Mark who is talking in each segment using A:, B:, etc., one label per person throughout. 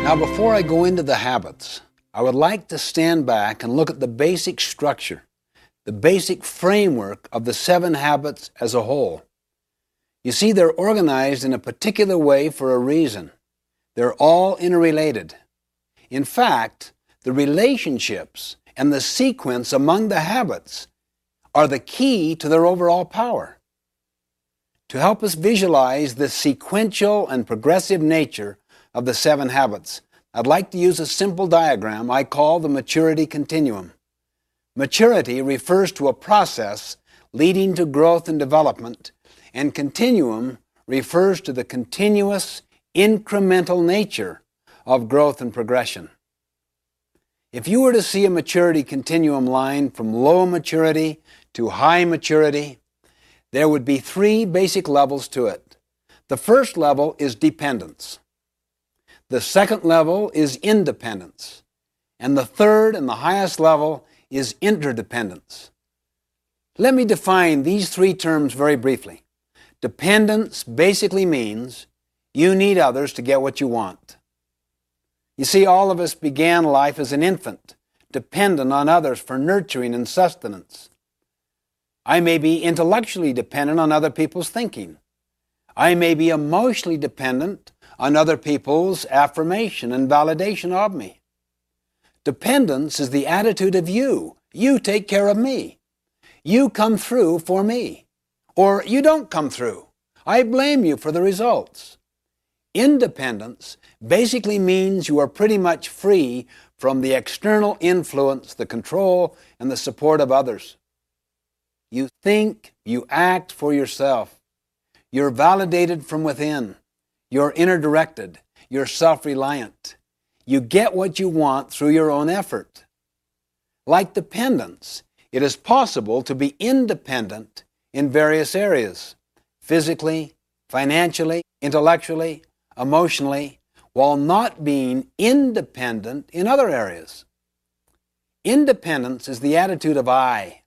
A: Now, before I go into the habits, I would like to stand back and look at the basic structure, the basic framework of the 7 habits as a whole. You see, they're organized in a particular way for a reason. They're all interrelated. In fact, the relationships and the sequence among the habits are the key to their overall power. To help us visualize the sequential and progressive nature of the 7 habits, I'd like to use a simple diagram I call the maturity continuum. Maturity refers to a process leading to growth and development, and continuum refers to the continuous, incremental nature of growth and progression. If you were to see a maturity continuum line from low maturity to high maturity, there would be 3 basic levels to it. The first level is dependence. The second level is independence. And the third and the highest level is interdependence. Let me define these 3 terms very briefly. Dependence basically means you need others to get what you want. You see, all of us began life as an infant, dependent on others for nurturing and sustenance. I may be intellectually dependent on other people's thinking. I may be emotionally dependent on other people's affirmation and validation of me. Dependence is the attitude of you. You take care of me. You come through for me. Or you don't come through. I blame you for the results. Independence basically means you are pretty much free from the external influence, the control, and the support of others. You think, you act for yourself. You're validated from within. You're inner-directed. You're self-reliant. You get what you want through your own effort. Like dependence, it is possible to be independent in various areas, physically, financially, intellectually, emotionally, while not being independent in other areas. Independence is the attitude of I.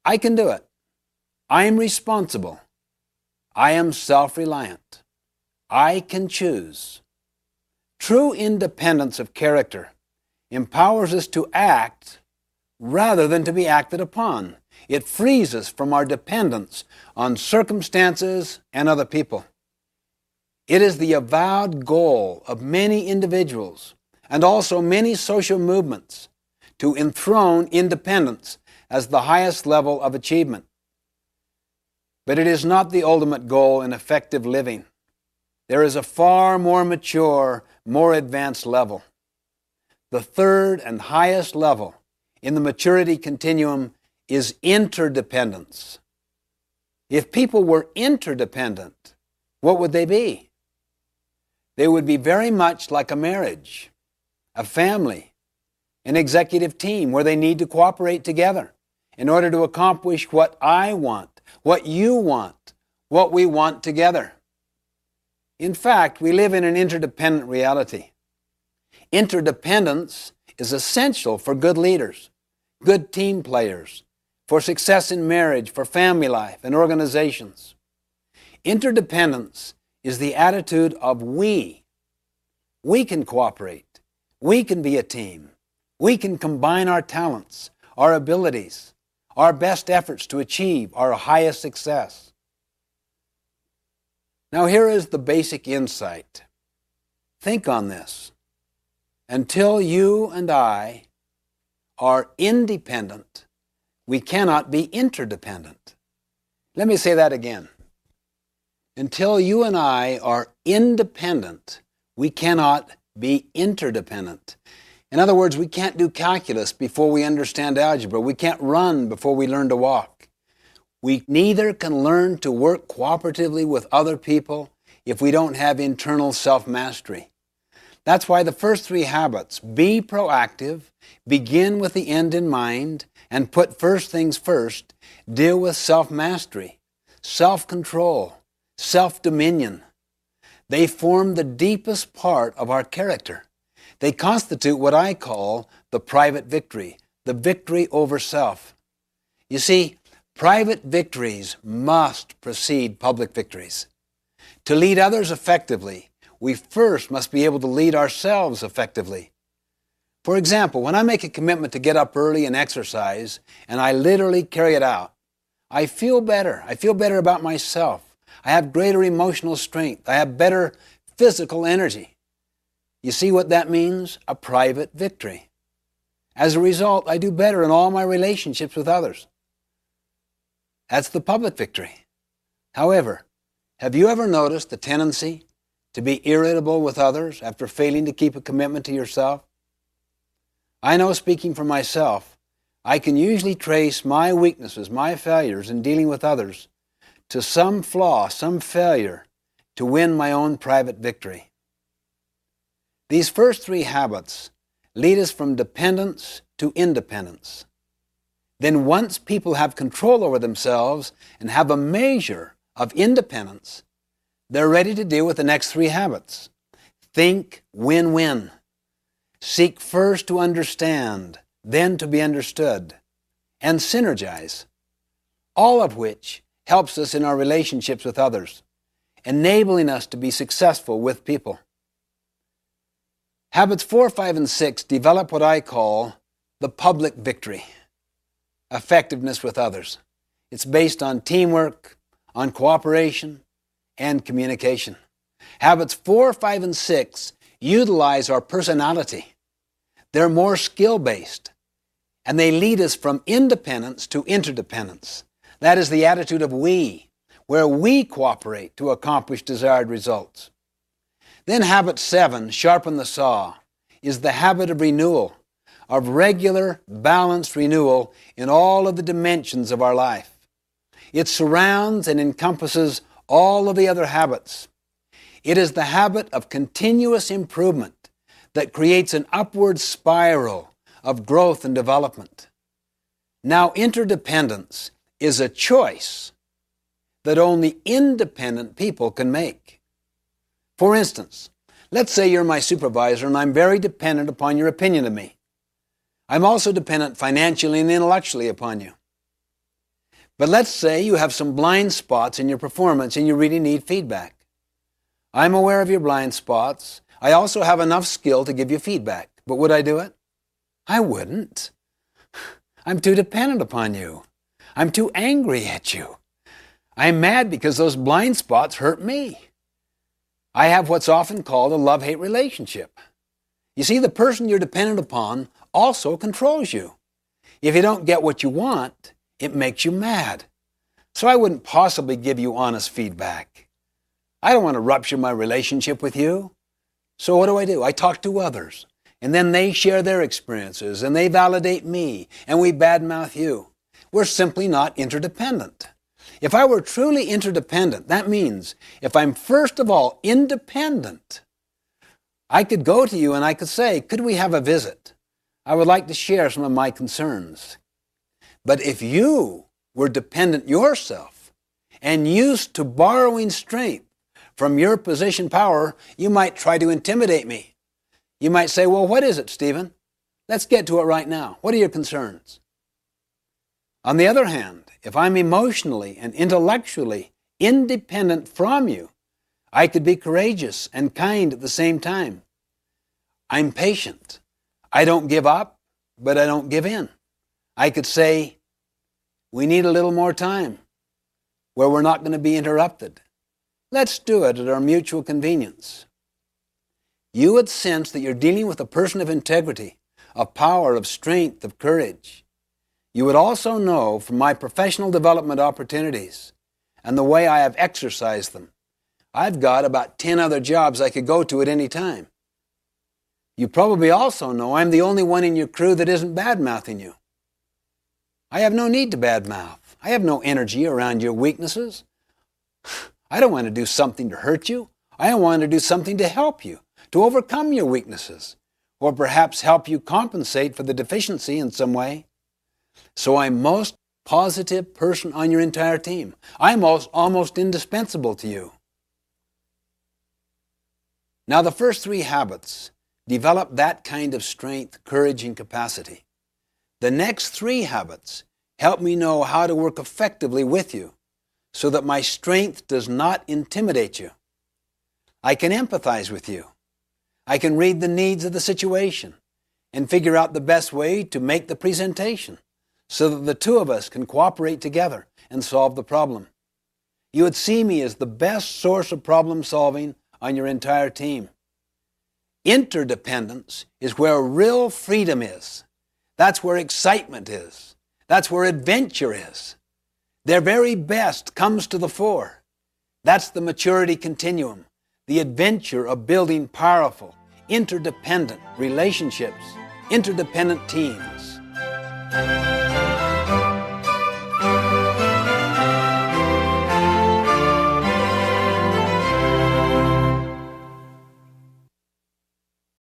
A: I can do it. I am responsible. I am self-reliant. I can choose. True independence of character empowers us to act rather than to be acted upon. It frees us from our dependence on circumstances and other people. It is the avowed goal of many individuals and also many social movements to enthrone independence as the highest level of achievement. But it is not the ultimate goal in effective living. There is a far more mature, more advanced level. The third and highest level in the maturity continuum is interdependence. If people were interdependent, what would they be? They would be very much like a marriage, a family, an executive team where they need to cooperate together in order to accomplish what I want, what you want, what we want together. In fact, we live in an interdependent reality. Interdependence is essential for good leaders, good team players, for success in marriage, for family life, and organizations. Interdependence is the attitude of we. We can cooperate. We can be a team. We can combine our talents, our abilities, our best efforts to achieve our highest success. Now here is the basic insight. Think on this. Until you and I are independent, we cannot be interdependent. Let me say that again. Until you and I are independent, we cannot be interdependent. In other words, we can't do calculus before we understand algebra. We can't run before we learn to walk. We neither can learn to work cooperatively with other people if we don't have internal self-mastery. That's why the first 3 habits, be proactive, begin with the end in mind, and put first things first, deal with self-mastery, self-control, self-dominion. They form the deepest part of our character. They constitute what I call the private victory, the victory over self. You see, private victories must precede public victories. To lead others effectively, we first must be able to lead ourselves effectively. For example, when I make a commitment to get up early and exercise, and I literally carry it out, I feel better. I feel better about myself. I have greater emotional strength. I have better physical energy. You see what that means? A private victory. As a result, I do better in all my relationships with others. That's the public victory. However, have you ever noticed the tendency to be irritable with others after failing to keep a commitment to yourself? I know, speaking for myself, I can usually trace my weaknesses, my failures in dealing with others to some flaw, some failure to win my own private victory. These first three habits lead us from dependence to independence. Then once people have control over themselves and have a measure of independence, they're ready to deal with the next three habits. Think win-win. Seek first to understand, then to be understood, and synergize, all of which helps us in our relationships with others, enabling us to be successful with people. Habits 4, 5, and 6 develop what I call the public victory, effectiveness with others. It's based on teamwork, on cooperation, and communication. Habits 4, 5, and 6 utilize our personality. They're more skill-based, and they lead us from independence to interdependence. That is the attitude of we, where we cooperate to accomplish desired results. Then habit 7, sharpen the saw, is the habit of renewal, of regular, balanced renewal in all of the dimensions of our life. It surrounds and encompasses all of the other habits. It is the habit of continuous improvement that creates an upward spiral of growth and development. Now, interdependence is a choice that only independent people can make. For instance, let's say you're my supervisor and I'm very dependent upon your opinion of me. I'm also dependent financially and intellectually upon you. But let's say you have some blind spots in your performance and you really need feedback. I'm aware of your blind spots. I also have enough skill to give you feedback. But would I do it? I wouldn't. I'm too dependent upon you. I'm too angry at you. I'm mad because those blind spots hurt me. I have what's often called a love-hate relationship. You see, the person you're dependent upon also controls you. If you don't get what you want, it makes you mad. So I wouldn't possibly give you honest feedback. I don't want to rupture my relationship with you. So what do? I talk to others, and then they share their experiences, and they validate me, and we badmouth you. We're simply not interdependent. If I were truly interdependent, that means if I'm first of all independent, I could go to you and I could say, could we have a visit? I would like to share some of my concerns. But if you were dependent yourself and used to borrowing strength from your position power, you might try to intimidate me. You might say, well, what is it, Stephen? Let's get to it right now. What are your concerns? On the other hand, if I'm emotionally and intellectually independent from you, I could be courageous and kind at the same time. I'm patient. I don't give up, but I don't give in. I could say, we need a little more time where we're not going to be interrupted. Let's do it at our mutual convenience. You would sense that you're dealing with a person of integrity, of power, of strength, of courage. You would also know from my professional development opportunities and the way I have exercised them, I've got about 10 other jobs I could go to at any time. You probably also know I'm the only one in your crew that isn't bad-mouthing you. I have no need to badmouth. I have no energy around your weaknesses. I don't want to do something to hurt you. I want to do something to help you, to overcome your weaknesses, or perhaps help you compensate for the deficiency in some way. So I'm most positive person on your entire team. I'm almost indispensable to you. Now, the first three habits develop that kind of strength, courage, and capacity. The next three habits Help me know how to work effectively with you so that my strength does not intimidate you. I can empathize with you. I can read the needs of the situation and figure out the best way to make the presentation so that the two of us can cooperate together and solve the problem. You would see me as the best source of problem solving on your entire team. Interdependence is where real freedom is. That's where excitement is. That's where adventure is. Their very best comes to the fore. That's the maturity continuum, the adventure of building powerful, interdependent relationships, interdependent teams.